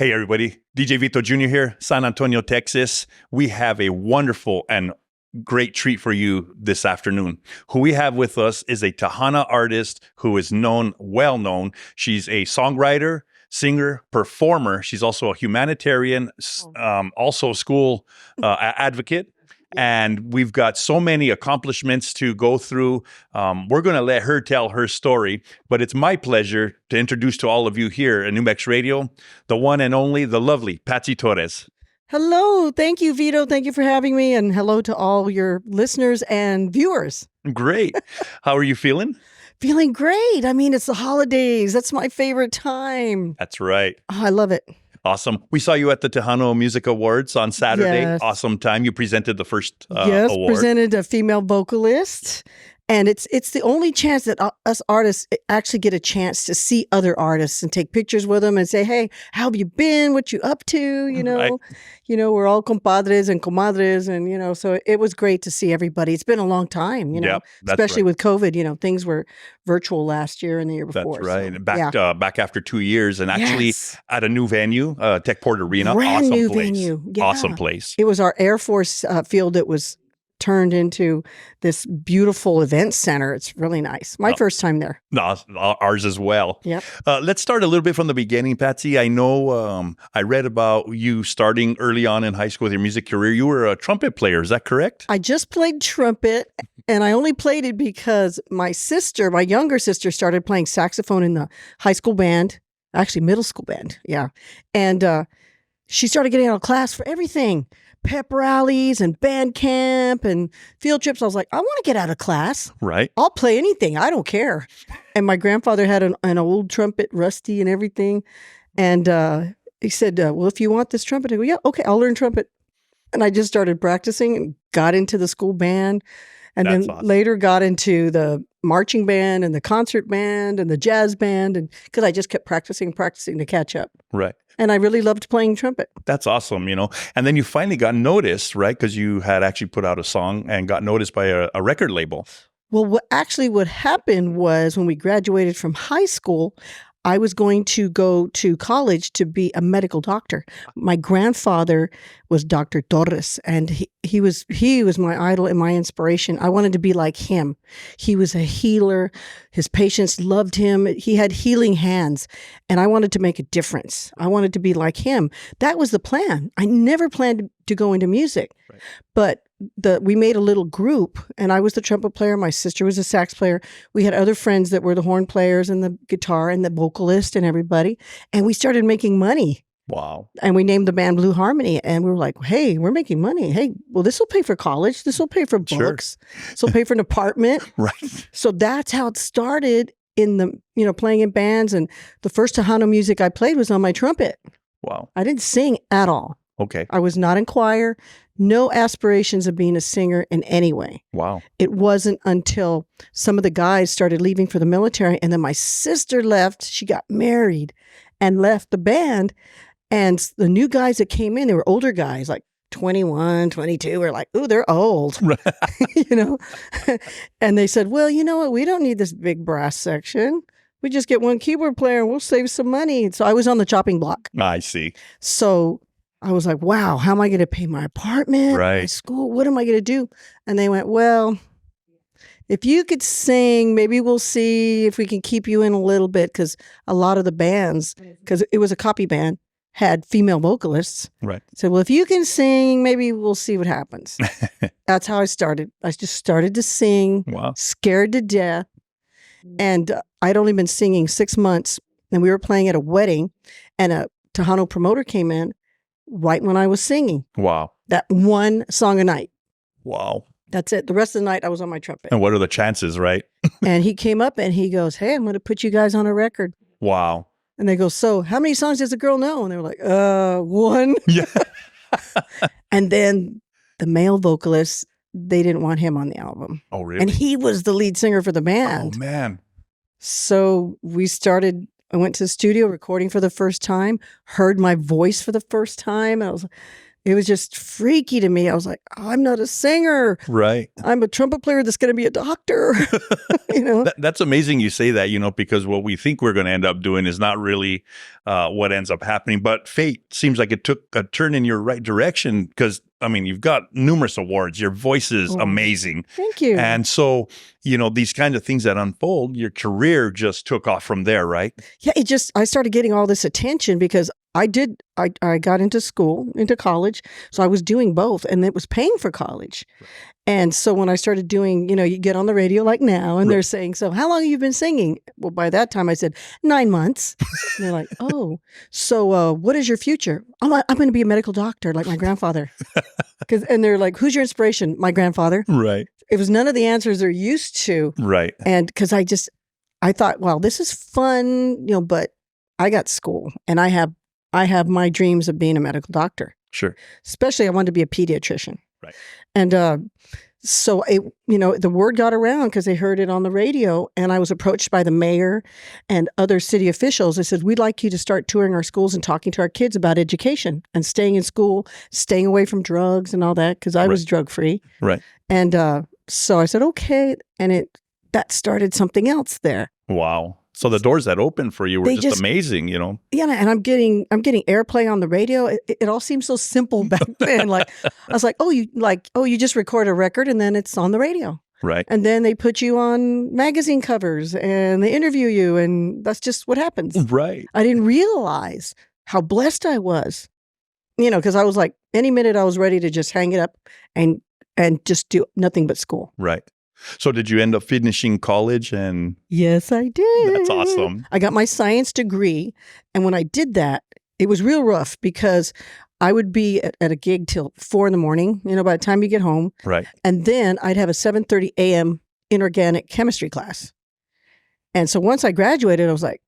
Hey, everybody. DJ Vito Jr. here, San Antonio, Texas. We have a wonderful and great treat for you this afternoon. Who we have with us is a Tejano artist who is well known. She's a songwriter, singer, performer. She's also a humanitarian, also a school advocate. And we've got so many accomplishments to go through. We're going to let her tell her story, but it's my pleasure to introduce to all of you here at New Mex Radio, the one and only, the lovely Patsy Torres. Hello. Thank you, Vito. Thank you for having me. And hello to all your listeners and viewers. Great. How are you feeling? Feeling great. I mean, it's the holidays. That's my favorite time. That's right. Oh, I love it. Awesome. We saw you at the Tejano Music Awards on Saturday. Yes. Awesome time. You presented the first Yes, award. presented a female vocalist. And it's the only chance that us artists actually get a chance to see other artists and take pictures with them and say, hey, how have you been? What you up to? You know, Right. We're all compadres and comadres. And, so it was great to see everybody. It's been a long time, Yep, that's especially right. with COVID, things were virtual last year and the year before. That's right. So, And back after 2 years and actually Yes. at a new venue, Techport Arena. Brand awesome new place. venue. Yeah. Awesome place. It was our Air Force field that was turned into this beautiful event center. It's really nice. My first time there. No, ours as well. Yep. Let's start a little bit from the beginning, Patsy. I know I read about you starting early on in high school with your music career. You were a trumpet player. Is that correct? I just played trumpet, and I only played it because my younger sister, started playing saxophone in the high school band, actually middle school band. Yeah. And she started getting out of class for everything. Pep rallies and band camp and field trips. I was like, I want to get out of class. Right. I'll play anything. I don't care. And my grandfather had an old trumpet, rusty and everything. And he said, well, if you want this trumpet, I go, yeah, okay, I'll learn trumpet. And I just started practicing and got into the school band. And That's then awesome. later got into the marching band and the concert band and the jazz band. And because I just kept practicing to catch up. Right. And I really loved playing trumpet. That's awesome, And then you finally got noticed, right? Because you had actually put out a song and got noticed by a record label. Well, what happened was when we graduated from high school, I was going to go to college to be a medical doctor. My grandfather was Dr. Torres, and he was my idol and my inspiration. I wanted to be like him. He was a healer. His patients loved him. He had healing hands, and I wanted to make a difference. I wanted to be like him. That was the plan. I never planned to go into music, Right. but we made a little group, and I was the trumpet player. My sister was a sax player. We had other friends that were the horn players and the guitar and the vocalist and everybody. And we started making money. Wow. And we named the band Blue Harmony. And we were like, hey, we're making money. Hey, well, this will pay for college. This will pay for Sure. books. This will pay for an apartment. Right. So that's how it started in the, playing in bands. And the first Tejano music I played was on my trumpet. Wow. I didn't sing at all. Okay. I was not in choir. No aspirations of being a singer in any way. Wow. It wasn't until some of the guys started leaving for the military, and then my sister left. She got married and left the band. And the new guys that came in, they were older guys, like 21, 22, were like, ooh, they're old, And they said, well, you know what? We don't need this big brass section. We just get one keyboard player and we'll save some money. So I was on the chopping block. I see. So I was like, wow, how am I going to pay my apartment, my Right. school? What am I going to do? And they went, well, if you could sing, maybe we'll see if we can keep you in a little bit. Because a lot of the bands, because it was a copy band, had female vocalists. Right. Said, well, if you can sing, maybe we'll see what happens. That's how I started. I just started to sing, Wow. scared to death. And I'd only been singing 6 months. And we were playing at a wedding. And a Tejano promoter came in right when I was singing Wow. that one song a night. Wow. That's it. The rest of the night I was on my trumpet. And what are the chances, right? And he came up and he goes, hey, I'm going to put you guys on a record. Wow. And they go, so how many songs does the girl know? And they were like, one. Yeah. And then the male vocalist, they didn't want him on the album. Oh, really? And he was the lead singer for the band. Oh, man. So I went to the studio recording for the first time, heard my voice for the first time. And I was like, It was just freaky to me. I was like, I'm not a singer. Right. I'm a trumpet player that's going to be a doctor. You know? That's amazing you say that, because what we think we're going to end up doing is not really what ends up happening. But fate seems like it took a turn in your right direction because, you've got numerous awards. Your voice is amazing. Thank you. And so, these kinds of things that unfold, your career just took off from there, right? Yeah, I started getting all this attention because I got into college. So I was doing both and it was paying for college. Right. And so when I started doing, you get on the radio like now and they're saying, so how long have you been singing? Well, by that time I said 9 months. And they're like, oh, so what is your future? I'm going to be a medical doctor like my grandfather. And they're like, who's your inspiration? My grandfather. Right. It was none of the answers they're used to. Right. And because I thought, well, this is fun, but I got school and I have my dreams of being a medical doctor. Sure. Especially I wanted to be a pediatrician. Right. And so the word got around because they heard it on the radio and I was approached by the mayor and other city officials. They said, we'd like you to start touring our schools and talking to our kids about education and staying in school, staying away from drugs and all that because I was drug free. Right. And so I said, okay. And that started something else there. Wow. So the doors that opened for you were just amazing, Yeah, and I'm getting airplay on the radio. It all seems so simple back then. Like I was like, you just record a record and then it's on the radio. Right. And then they put you on magazine covers and they interview you and that's just what happens. Right. I didn't realize how blessed I was. Because I was like, any minute I was ready to just hang it up and just do nothing but school. Right. So did you end up finishing college? And yes, I did. That's awesome. I got my science degree. And when I did that, it was real rough because I would be at a gig till 4 a.m, by the time you get home. Right. And then I'd have a 7:30 a.m. inorganic chemistry class. And so once I graduated, I was like,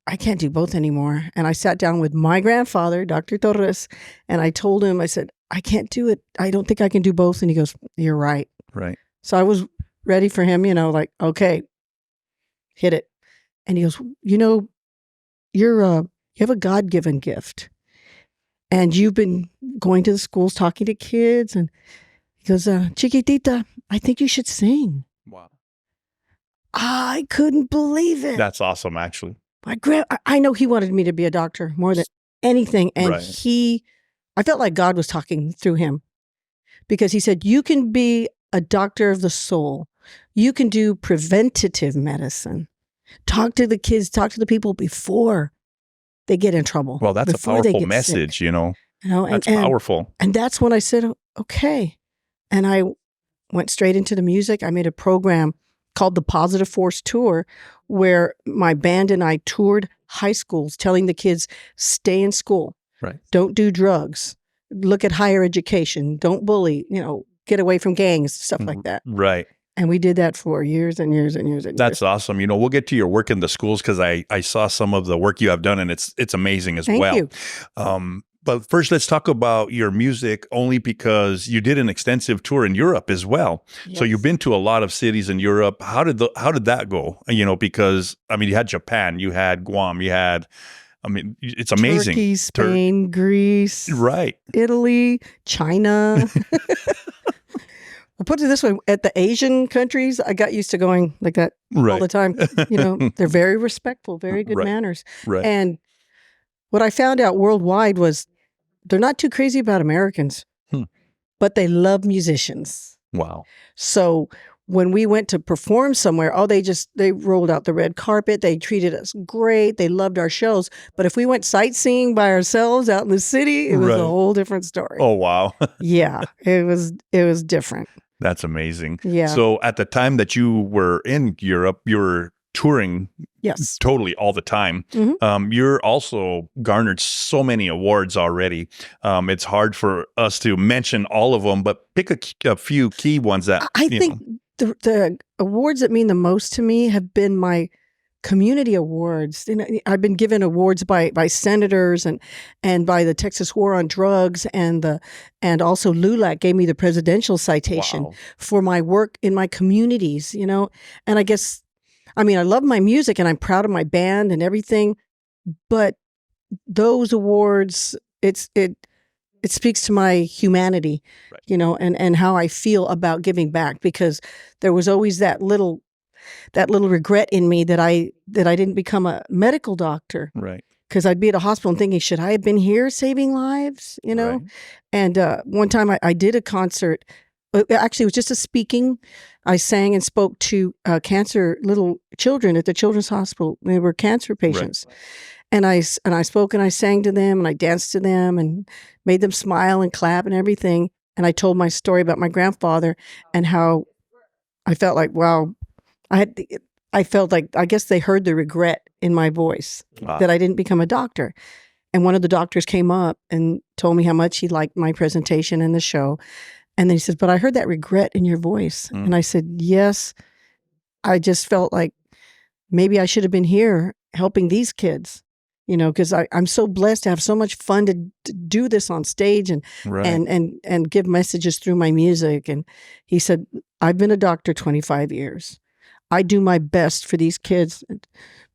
I can't do both anymore. And I sat down with my grandfather, Dr. Torres, and I told him, I said, I can't do it. I don't think I can do both. And he goes, you're right. Right. So I was ready for him, like, okay, hit it. And he goes, you have a God-given gift. And you've been going to the schools, talking to kids. And he goes, Chiquitita, I think you should sing. Wow. I couldn't believe it. That's awesome, actually. I know he wanted me to be a doctor more than anything. And right. I felt like God was talking through him because he said, you can be a doctor of the soul. You can do preventative medicine. Talk to the kids, talk to the people before they get in trouble. Well, that's a powerful message, That's powerful. And that's when I said, okay. And I went straight into the music. I made a program called the Positive Force Tour where my band and I toured high schools telling the kids, stay in school. Right. Don't do drugs. Look at higher education. Don't bully, get away from gangs, stuff like that. Right. And we did that for years and years and years and years. That's awesome. We'll get to your work in the schools because I saw some of the work you have done and it's amazing as well. Thank you. But first, let's talk about your music only because you did an extensive tour in Europe as well. Yes. So you've been to a lot of cities in Europe. How did that go? Because, you had Japan, you had Guam, you had, it's amazing. Turkey, Spain, Greece. Right. Italy, China. I'll put it this way. At the Asian countries, I got used to going like that all the time. They're very respectful, very good manners. Right. And what I found out worldwide was they're not too crazy about Americans, but they love musicians. Wow. So when we went to perform somewhere, they rolled out the red carpet. They treated us great. They loved our shows. But if we went sightseeing by ourselves out in the city, it was a whole different story. Oh, wow. Yeah, it was different. That's amazing. Yeah. So at the time that you were in Europe, you were touring totally all the time. Mm-hmm. You're also garnered so many awards already. It's hard for us to mention all of them, but pick a few key ones that I think the awards that mean the most to me have been my community awards. I've been given awards by senators and by the Texas War on Drugs and also LULAC gave me the presidential citation for my work in my communities, and I guess I love my music and I'm proud of my band and everything, but those awards, it speaks to my humanity, Right. you know, and how I feel about giving back, because there was always that little regret in me that I didn't become a medical doctor, Right. because I'd be at a hospital and thinking, should I have been here saving lives, you know? Right. And one time I did a concert. Actually, it was just a speaking. I sang and spoke to cancer little children at the children's hospital. They were cancer patients. Right. And I spoke and I sang to them and I danced to them and made them smile and clap and everything. And I told my story about my grandfather and how I felt like, wow, I felt like, I guess they heard the regret in my voice that I didn't become a doctor. And one of the doctors came up and told me how much he liked my presentation and the show. And then he says, but I heard that regret in your voice. And I said, yes, I just felt like maybe I should have been here helping these kids, you know, because I'm so blessed to have so much fun to do this on stage and, Right. and give messages through my music. And he said, I've been a doctor 25 years. I do my best for these kids.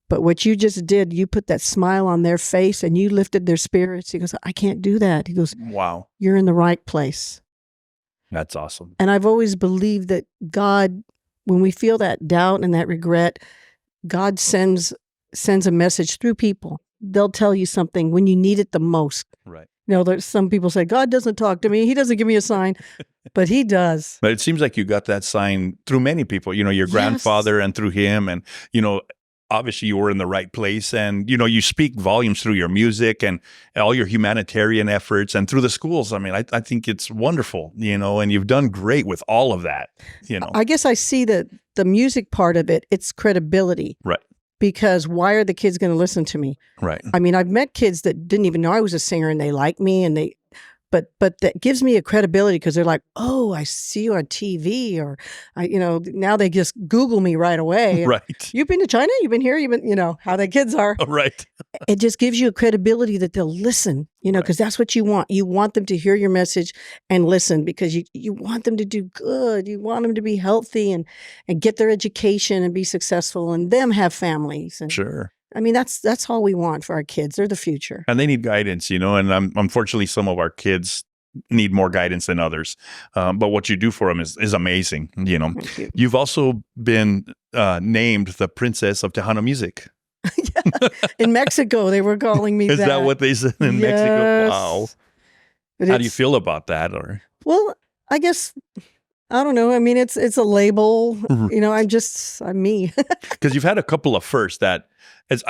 But what you just did, you put that smile on their face and you lifted their spirits. He goes, I can't do that. He goes, Wow. you're in the right place. That's awesome. And I've always believed that God, when we feel that doubt and that regret, God sends a message through people. They'll tell you something when you need it the most. Right. You know, there's some people say, God doesn't talk to me. He doesn't give me a sign, but he does. But it seems like you got that sign through many people, you know, your grandfather and through him. And, you know, obviously you were in the right place, and, you know, you speak volumes through your music and all your humanitarian efforts and through the schools. I mean, I think it's wonderful, you know, and you've done great with all of that, you know. I guess I see the music part of it. It's credibility. Right. Because why are the kids going to listen to me? Right. I mean, I've met kids that didn't even know I was a singer and they like me, and but that gives me a credibility because they're like, oh, I see you on TV, or now they just Google me right away. Right. You've been to China? You've been here? You've been, how the kids are. Right. It just gives you a credibility that they'll listen, because that's what you want. You want them to hear your message and listen, because you want them to do good. You want them to be healthy and get their education and be successful, and them have families. And, Sure. I mean, that's all we want for our kids. They're the future. And they need guidance, and unfortunately some of our kids need more guidance than others. But what you do for them is amazing, Thank you. You've also been named the Princess of Tejano Music. Yeah. In Mexico, they were calling me Is that what they said in Mexico? Wow. But How do you feel about that? Or Well, I guess, I don't know. I mean, it's a label, I'm me. Because you've had a couple of firsts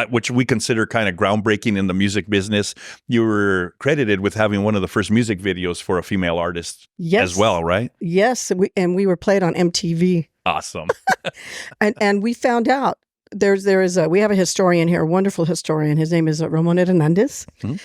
which we consider kind of groundbreaking in the music business. You were credited with having one of the first music videos for a female artist as well, right? Yes, we were played on MTV. Awesome. and we found out we have a historian here, a wonderful historian. His name is Ramon Hernandez. Mm-hmm.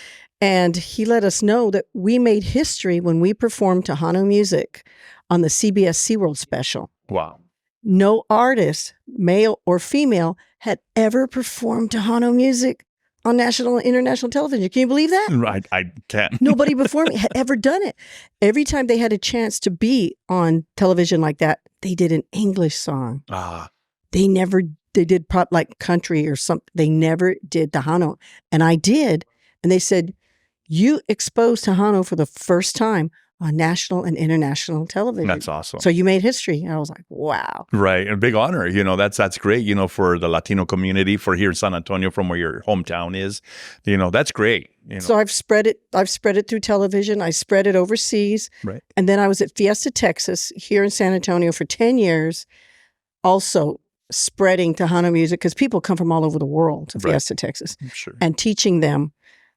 And he let us know that we made history when we performed Tejano music on the CBS SeaWorld special. Wow. No artist, male or female, had ever performed Tejano music on national and international television. Can you believe that? I can't. Nobody before me had ever done it. Every time they had a chance to be on television like that, they did an English song. They did pop like country or something. They never did Tejano. And I did. And they said, you exposed Tejano for the first time on national and international television. That's awesome. So you made history. And I was like, wow. Right. A big honor. That's great, for the Latino community, for here in San Antonio, from where your hometown is. That's great. So I've spread it through television. I spread it overseas. Right. And then I was at Fiesta, Texas, here in San Antonio for 10 years, also spreading Tejano music, because people come from all over the world to Fiesta, Texas. Sure. And teaching them.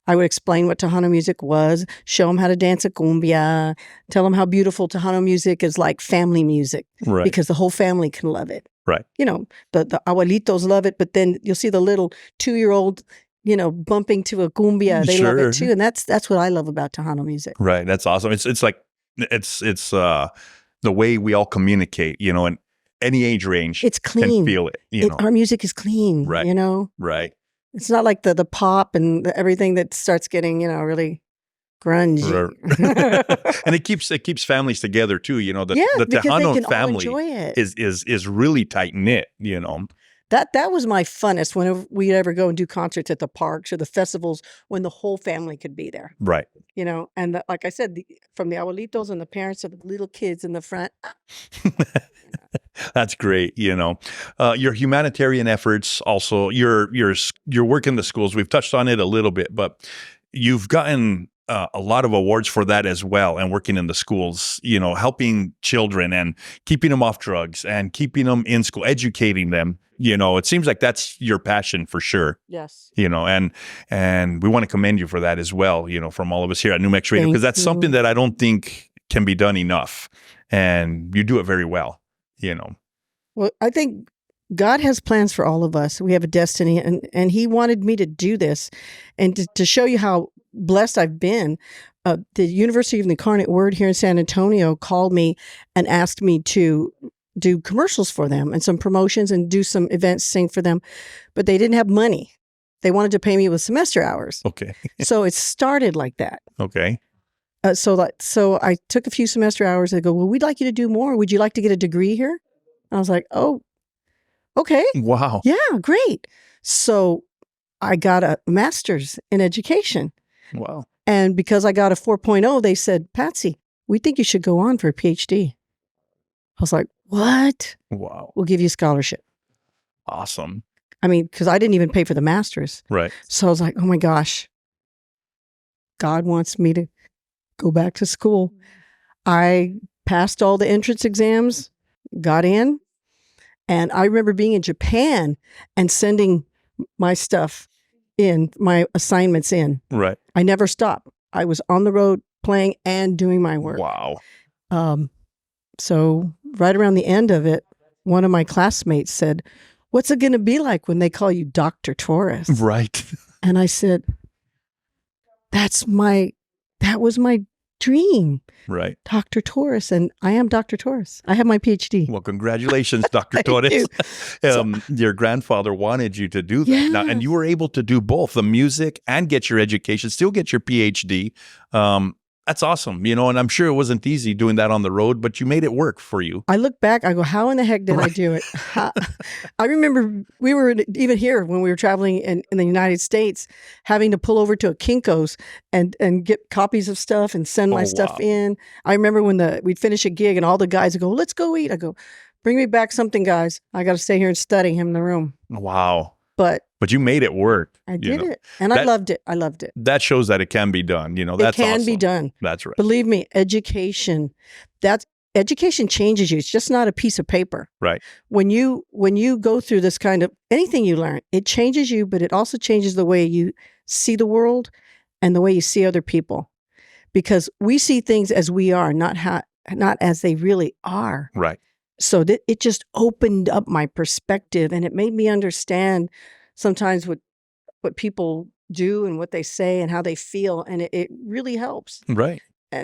I would explain what Tejano music was, show them how to dance a cumbia, tell them how beautiful Tejano music is, like family music, right? Because the whole family can love it. Right. The abuelitos love it, but then you'll see the little 2-year-old, bumping to a cumbia. They love it too. And that's what I love about Tejano music. Right. That's awesome. It's like, it's the way we all communicate, and any age range. It's clean. Can feel it, Our music is clean, right. Right. It's not like the pop and everything that starts getting, really grungy. And it keeps families together too. The because Tejano they can all family enjoy it. is really tight knit. That was my funnest whenever we'd ever go and do concerts at the parks or the festivals when the whole family could be there. Right. And like I said, from the abuelitos and the parents to the little kids in the front. That's great. Your humanitarian efforts also, your work in the schools, we've touched on it a little bit, but you've gotten a lot of awards for that as well, and working in the schools, helping children and keeping them off drugs and keeping them in school, educating them. It seems like that's your passion for sure. Yes. And we want to commend you for that as well, from all of us here at New Mex Radio, because that's something that I don't think can be done enough. And you do it very well, Well, I think God has plans for all of us. We have a destiny, and He wanted me to do this. And to show you how blessed I've been, the University of the Incarnate Word here in San Antonio called me and asked me to do commercials for them and some promotions and do some events, sing for them. But they didn't have money. They wanted to pay me with semester hours. Okay. So it started like that. Okay. So I took a few semester hours. They go, well, we'd like you to do more. Would you like to get a degree here? I was like, oh, okay. Wow. Yeah, great. So I got a master's in education. Wow. And because I got a 4.0, they said, Patsy, we think you should go on for a PhD. I was like, what? Wow. We'll give you a scholarship. Awesome. I mean, because I didn't even pay for the master's. Right. So I was like, oh my gosh, God wants me to go back to school. I passed all the entrance exams, got in. And I remember being in Japan and sending my stuff in, my assignments in. Right. I never stopped. I was on the road playing and doing my work. Wow. So right around the end of it, one of my classmates said, what's it going to be like when they call you Dr. Torres? Right. And I said, that was my dream. Right. Dr. Torres. And I am Dr. Torres. I have my PhD. Well, congratulations, Dr. Torres. Your grandfather wanted you to do that. Yes. Now, and you were able to do both, the music and get your education, still get your PhD. That's awesome, and I'm sure it wasn't easy doing that on the road, but you made it work for you. I look back, I go, how in the heck did I do it? I remember we were even here when we were traveling in the United States, having to pull over to a Kinko's and get copies of stuff and send my stuff in. I remember when we'd finish a gig and all the guys would go, let's go eat. I go, bring me back something, guys. I got to stay here and study him in the room. Wow. But you made it work. I did it. And I loved it. I loved it. That shows that it can be done. That's it can awesome. be done. That's right. Believe me, education changes you. It's just not a piece of paper. Right. When you go through this kind of anything you learn, it changes you, but it also changes the way you see the world and the way you see other people. Because we see things as we are, not as they really are. Right. So it just opened up my perspective, and it made me understand sometimes what people do and what they say and how they feel, and it really helps. Right.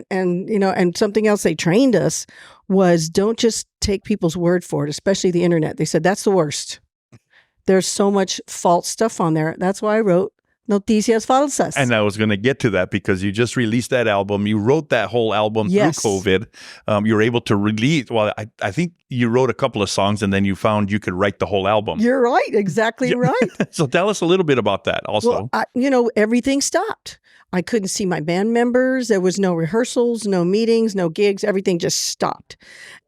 And something else they trained us was don't just take people's word for it, especially the internet. They said that's the worst. There's so much false stuff on there. That's why I wrote Noticias Falsas. And I was going to get to that because you just released that album. You wrote that whole album through COVID. You were able to release, well, I think you wrote a couple of songs and then you found you could write the whole album. You're right. Exactly right. So tell us a little bit about that also. Well, everything stopped. I couldn't see my band members. There was no rehearsals, no meetings, no gigs. Everything just stopped.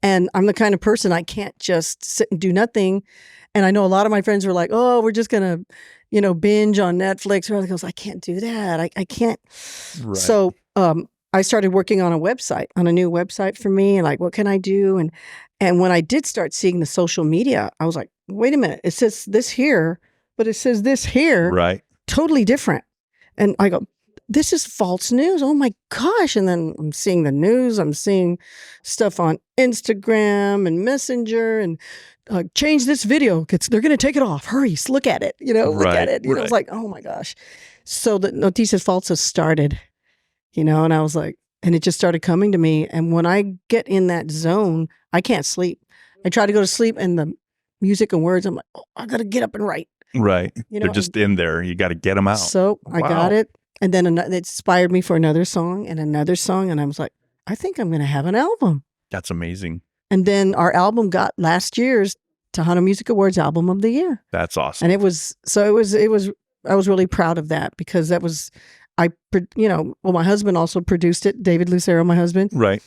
And I'm the kind of person, I can't just sit and do nothing. And I know a lot of my friends were like, oh, we're just going to, binge on Netflix. Or I goes, I can't do that. I can't. Right. So I started working on a new website for me. And like, what can I do? And when I did start seeing the social media, I was like, wait a minute. It says this here, but it says this here. Right. Totally different. And I go, this is false news. Oh my gosh. And then I'm seeing the news. I'm seeing stuff on Instagram and Messenger and change this video. They're going to take it off. Hurry, look at it. Look at it. I was like, oh my gosh. So the Noticias Falsas started, and I was like, and it just started coming to me. And when I get in that zone, I can't sleep. I try to go to sleep and the music and words, I'm like, oh, I got to get up and write. Right. They're just in there. You got to get them out. So I got it. And then it inspired me for another song and another song. And I was like, I think I'm going to have an album. That's amazing. And then our album got last year's Tejano Music Awards Album of the Year. That's awesome. And it was I was really proud of that because that was my husband also produced it, David Lucero, my husband. Right.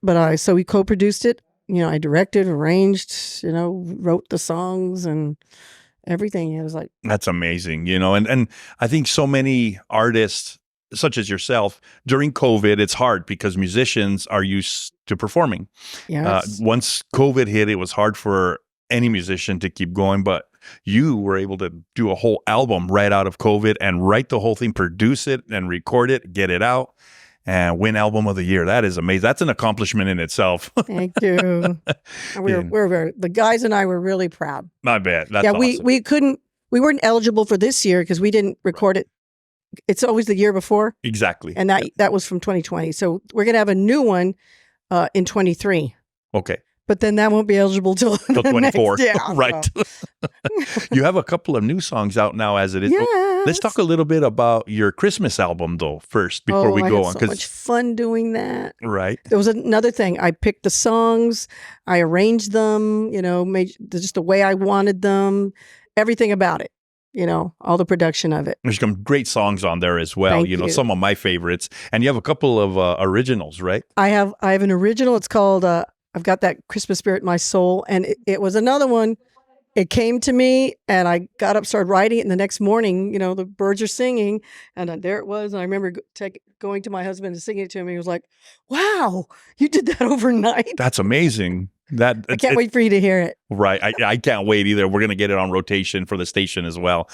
But so we co-produced it. I directed, arranged, wrote the songs and everything. It was like, that's amazing, and I think so many artists such as yourself during COVID, it's hard because musicians are used to performing. yes. Once COVID hit, it was hard for any musician to keep going, but you were able to do a whole album right out of COVID and write the whole thing, produce it and record it, get it out and win Album of the Year. That is amazing. That's an accomplishment in itself. Thank you. And the guys and I were really proud. I bet. That's awesome. We weren't eligible for this year because we didn't record it. It's always the year before. Exactly. And that was from 2020. So we're going to have a new one in 23. Okay. But then that won't be eligible till 24. Yeah, right. You have a couple of new songs out now as it is. Yes. Let's talk a little bit about your Christmas album though first before we go on. I had so much fun doing that. Right. There was another thing. I picked the songs, I arranged them, made just the way I wanted them, everything about it. All the production of it. There's some great songs on there as well. Thank you. Some of my favorites. And you have a couple of originals, right? I have an original. It's called I've Got That Christmas Spirit in My Soul. And it was another one. It came to me and I got up, started writing it. And the next morning, the birds are singing. And there it was. And I remember going to my husband and singing it to him. He was like, wow, you did that overnight. That's amazing. I can't wait for you to hear it. Right. I can't wait either. We're going to get it on rotation for the station as well.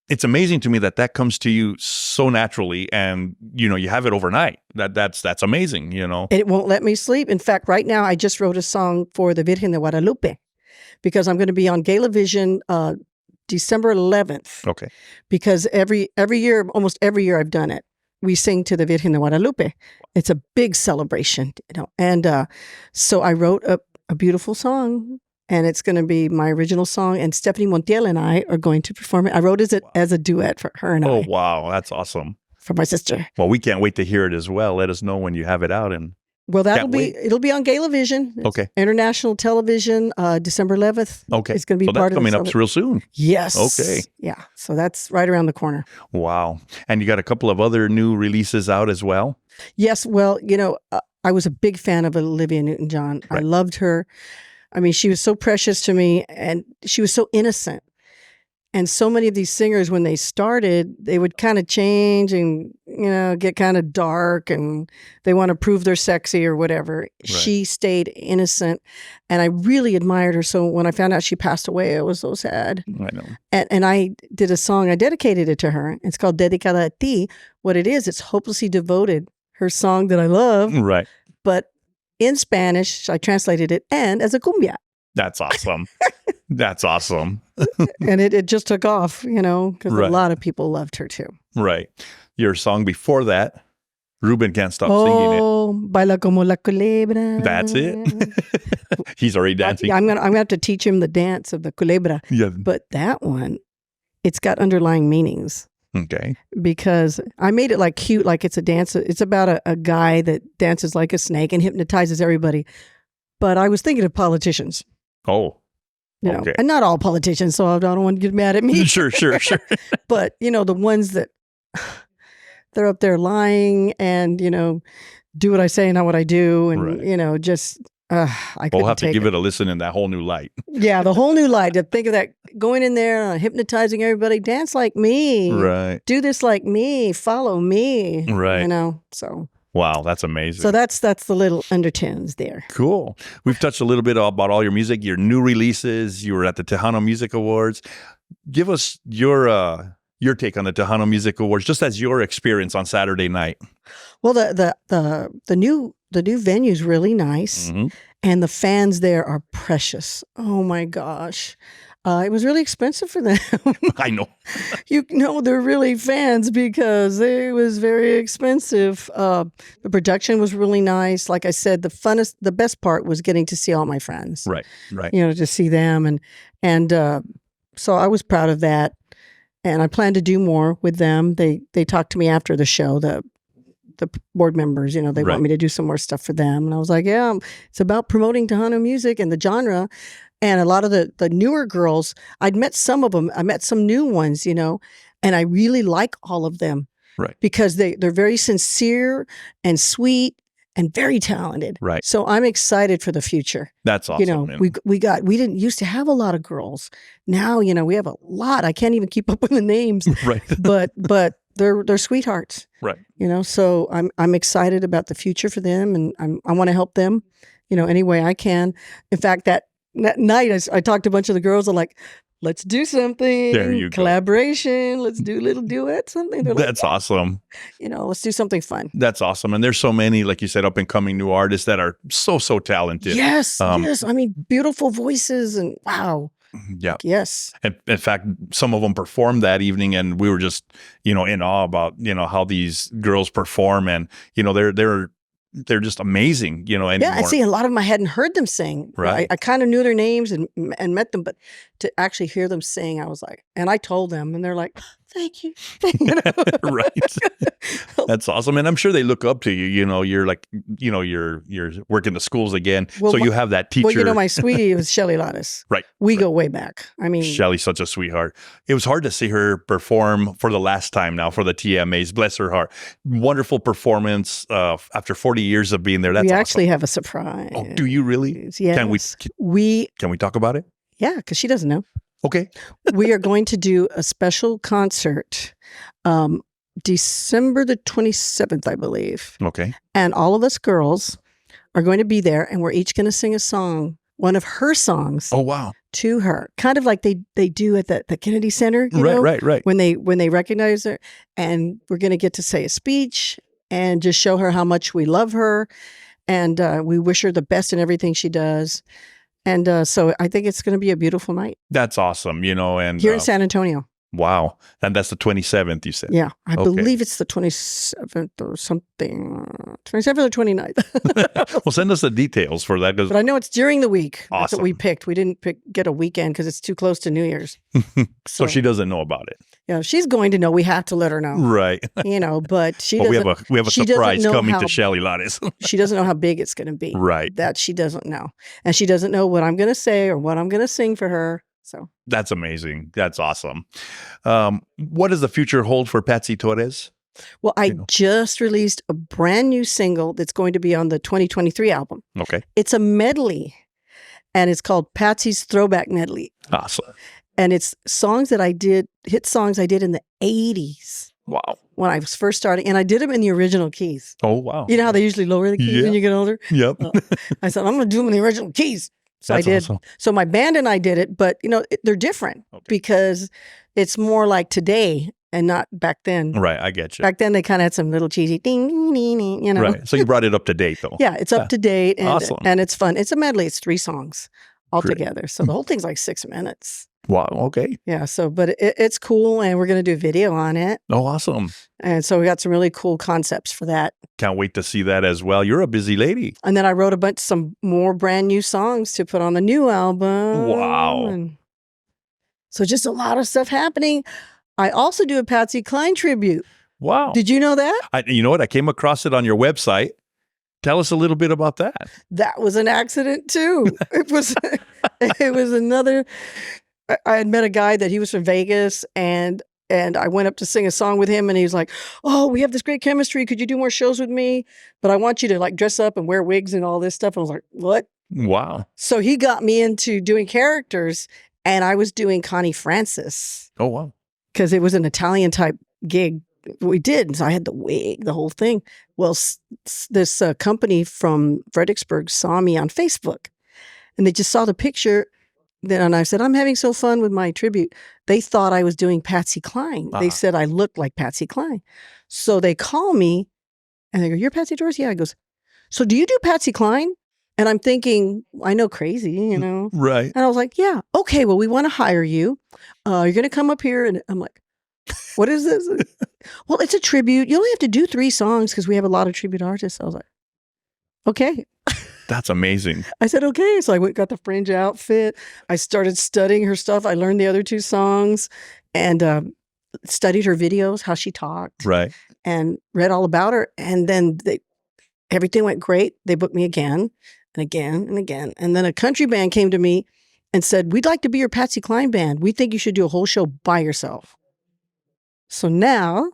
It's amazing to me that comes to you so naturally and, you have it overnight. That's amazing, It won't let me sleep. In fact, right now, I just wrote a song for the Virgen de Guadalupe because I'm going to be on Galavision December 11th. Okay. Because every year, almost every year I've done it. We sing to the Virgen de Guadalupe. It's a big celebration, And so I wrote a beautiful song, and it's going to be my original song. And Stephanie Montiel and I are going to perform it. I wrote it as a duet for her and I. Oh, wow. That's awesome. For my sister. Well, we can't wait to hear it as well. Let us know when you have it out. Well, it'll be on Galavision. It's okay. International television, December 11th. Okay. It's going to be part of coming up real soon. Yes. Okay. Yeah. So that's right around the corner. Wow. And you got a couple of other new releases out as well? Yes. Well, I was a big fan of Olivia Newton-John. Right. I loved her. I mean, she was so precious to me and she was so innocent. And so many of these singers, when they started, they would kind of change and, get kind of dark and they want to prove they're sexy or whatever. Right. She stayed innocent and I really admired her. So when I found out she passed away, I was so sad. I know. And I did a song, I dedicated it to her. It's called Dedicada a Ti. What it is, it's Hopelessly Devoted, her song that I love. Right. But in Spanish, I translated it and as a cumbia. That's awesome. That's awesome. And it just took off, because right. a lot of people loved her too. Right. Your song before that, Ruben Can't Stop Singing It. Oh, Baila Como la Culebra. That's it. He's already dancing. I'm gonna have to teach him the dance of the culebra. Yeah. But that one, it's got underlying meanings. Okay. Because I made it like cute, like it's a dance. It's about a guy that dances like a snake and hypnotizes everybody. But I was thinking of politicians. Oh. Okay. And not all politicians, so I don't want to get mad at me. Sure. But, the ones that they're up there lying and, do what I say, not what I do. And, right. Just, I couldn't we'll have to take give it a listen in that whole new light. Yeah, the whole new light. To think of that, going in there, hypnotizing everybody, dance like me. Right. Do this like me, follow me. Right. So. Wow, that's amazing. So that's the little undertones there. Cool. We've touched a little bit about all your music, your new releases. You were at the Tejano Music Awards. Give us your take on the Tejano Music Awards, just as your experience on Saturday night. Well, the new venue is really nice, mm-hmm. and the fans there are precious. Oh my gosh. It was really expensive for them. I know. They're really fans because it was very expensive. The production was really nice. Like I said, the best part was getting to see all my friends. Right. To see them. And so I was proud of that. And I plan to do more with them. They talked to me after the show, the the board members, they Right. want me to do some more stuff for them. And I was like, yeah, it's about promoting Tejano music and the genre. And a lot of the newer girls, I'd met some of them. I met some new ones, and I really like all of them. Right. Because they're very sincere and sweet and very talented. Right. So I'm excited for the future. That's awesome. man. We didn't used to have a lot of girls. Now, we have a lot. I can't even keep up with the names. Right. but they're sweethearts. Right. So I'm excited about the future for them, and I want to help them, any way I can. In fact, that night I talked to a bunch of the girls. I'm like, let's do something. There you go. Collaboration. Let's do a little duet, something. They're That's awesome. let's do something fun. That's awesome. And there's so many, like you said, up and coming new artists that are so talented. Yes. Yes. I mean, beautiful voices and wow. Yeah. Yes. And in fact, some of them performed that evening, and we were just, in awe about, how these girls perform, and, they're just amazing, anymore. Yeah, I see a lot of them I hadn't heard them sing. Right. I kind of knew their names and met them, but to actually hear them sing, I was like, and I told them, and they're like, thank you. Right. That's awesome. And I'm sure they look up to you. You're like, you're working the schools again. Well, so you have that teacher. Well, my sweetie was Shelly Lattis. Right. We go way back. I mean, Shelly's such a sweetheart. It was hard to see her perform for the last time now for the TMAs. Bless her heart. Wonderful performance after 40 years of being there. That's we awesome. actually have a surprise. Oh, do you really? Yes. Can we talk about it? Yeah, because she doesn't know. Okay. We are going to do a special concert December the 27th, I believe. Okay. And all of us girls are going to be there, and we're each going to sing a song, one of her songs. Oh, wow. To her, kind of like they do at the Kennedy Center, Right. when they recognize her, and we're going to get to say a speech and just show her how much we love her, and we wish her the best in everything she does. And so I think it's going to be a beautiful night. That's awesome, and here in San Antonio. Wow. And that's the 27th, you said? Yeah. I Okay. believe it's the 27th or something. 27th or 29th. Well, send us the details for that. But I know it's during the week. That's Awesome. what we picked. We didn't get a weekend because it's too close to New Year's. So she doesn't know about it. Yeah, she's going to know. We have to let her know. Right. But she But doesn't. we have a she doesn't surprise know coming how- to Shelly Lattis. She doesn't know how big it's going to be. Right. That she doesn't know. And she doesn't know what I'm going to say or what I'm going to sing for her. So That's amazing. That's awesome. What does the future hold for Patsy Torres? well, I just released a brand new single that's going to be on the 2023 album. Okay. It's a medley, and it's called Patsy's Throwback Medley. Awesome. And it's songs that I did, hit songs I did in the 80s Wow. when I was first starting. And I did them in the original keys. Oh, wow. You know how they usually lower the keys Yeah. when you get older? Yep. I said, I'm going to do them in the original keys. So That's I did. awesome. So my band and I did it, but they're different because it's more like today and not back then. Right. I get you. Back then they kind of had some little cheesy ding, ding, ding, ding, Right. So you brought it up to date, though. Yeah, it's up to date and, Awesome. and it's fun. It's a medley. It's 3 songs all Great. together. So the whole thing's like 6 minutes. Wow. Okay. Yeah. So, but it's cool, and we're going to do a video on it. Oh, awesome. And so we got some really cool concepts for that. Can't wait to see that as well. You're a busy lady. And then I wrote some more brand new songs to put on the new album. Wow. And so just a lot of stuff happening. I also do a Patsy Cline tribute. Wow. Did you know that? You know what? I came across it on your website. Tell us a little bit about that. That was an accident too. It was another. I had met a guy that he was from Vegas, and I went up to sing a song with him, and he was like, "Oh, we have this great chemistry. Could you do more shows with me? But I want you to like dress up and wear wigs and all this stuff." And I was like, "What?" Wow. So he got me into doing characters, and I was doing Connie Francis Oh, wow. because it was an Italian type gig we did. And so I had the wig, the whole thing. Well, this company from Fredericksburg saw me on Facebook, and they just saw the picture. And I said, I'm having so fun with my tribute. They thought I was doing Patsy Cline. They said I looked like Patsy Cline. So they call me and they go, "You're Patsy Torres?" Yeah. I goes, "So do you do Patsy Cline?" And I'm thinking, I know crazy, Right. And I was like, "Yeah, okay, well, we want to hire you. You're going to come up here." And I'm like, "What is this?" "Well, it's a tribute. You only have to do 3 songs because we have a lot of tribute artists." I was like, "Okay." That's amazing. I said, "Okay." So I got the fringe outfit. I started studying her stuff. I learned the other 2 songs and studied her videos, how she talked. Right. and read all about her. And then everything went great. They booked me again and again and again. And then a country band came to me and said, we'd like to be your Patsy Cline band. We think you should do a whole show by yourself. So now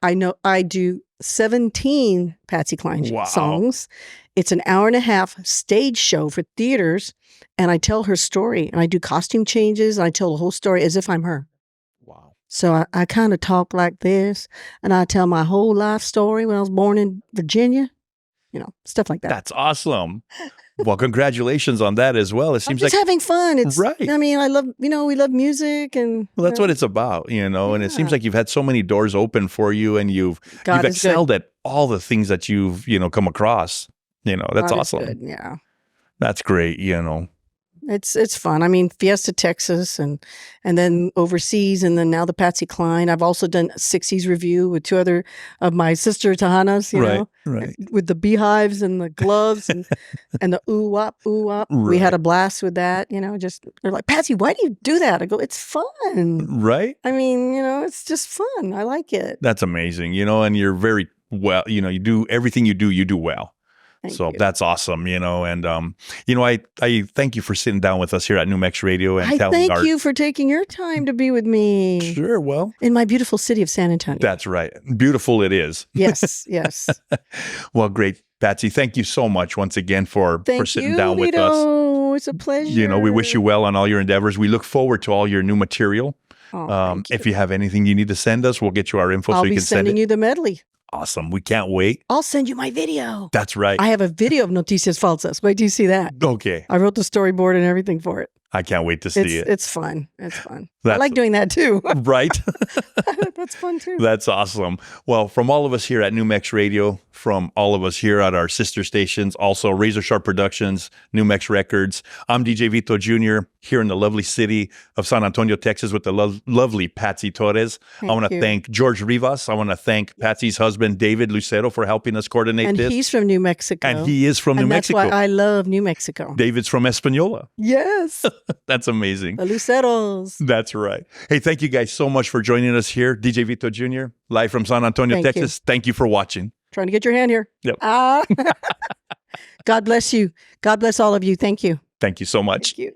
I know I do 17 Patsy Cline songs. It's an hour and a half stage show for theaters. And I tell her story, and I do costume changes, and I tell the whole story as if I'm her. Wow. So I kind of talk like this, and I tell my whole life story when I was born in Virginia, stuff like that. That's awesome. Well, congratulations on that as well. It seems I'm just having fun. It's right. I mean, I love, we love music, and that's what it's about, and it seems like you've had so many doors open for you, and you've excelled at all the things that you've, come across. That's God awesome. Good. Yeah. That's great, It's fun. I mean, Fiesta, Texas, and then overseas, and then now the Patsy Cline. I've also done a 60s review with two other of my sister Tahanas, right. with the beehives and the gloves and the ooh wop, ooh wop. Right. We had a blast with that. Just they're like, Patsy, why do you do that? I go, it's fun, right? I mean, it's just fun. I like it. That's amazing, and you're very well. You do everything you do well. Thank so you. that's awesome, and I thank you for sitting down with us here at New Mex Radio, and I thank you for taking your time to be with me. Sure, well, in my beautiful city of San Antonio. That's right. Beautiful it is. Yes. Well, great, Patsy. Thank you so much once again for sitting down with us. It's a pleasure. We wish you well on all your endeavors. We look forward to all your new material. Thank you. If you have anything you need to send us, we'll get you our info so you can send it. I'll be sending you the medley. Awesome. We can't wait. I'll send you my video. That's right. I have a video of Noticias Falsas. Wait till you see that. Okay. I wrote the storyboard and everything for it. I can't wait to see it. It's fun. It's fun. I like doing that too. Right? That's fun too. That's awesome. Well, from all of us here at New Mex Radio, from all of us here at our sister stations, also Razor Sharp Productions, New Mex Records, I'm DJ Vito Jr. here in the lovely city of San Antonio, Texas with the lovely Patsy Torres. I want to thank George Rivas. I want to thank Patsy's husband, David Lucero, for helping us coordinate this. And he's from New Mexico. And he is from New Mexico. That's why I love New Mexico. David's from Española. Yes. That's amazing. The Luceros. That's right. Hey, thank you guys so much for joining us here. DJ Vito Jr., live from San Antonio, Texas. Thank you for watching. Trying to get your hand here. Yep. God bless you. God bless all of you. Thank you. Thank you so much. Thank you.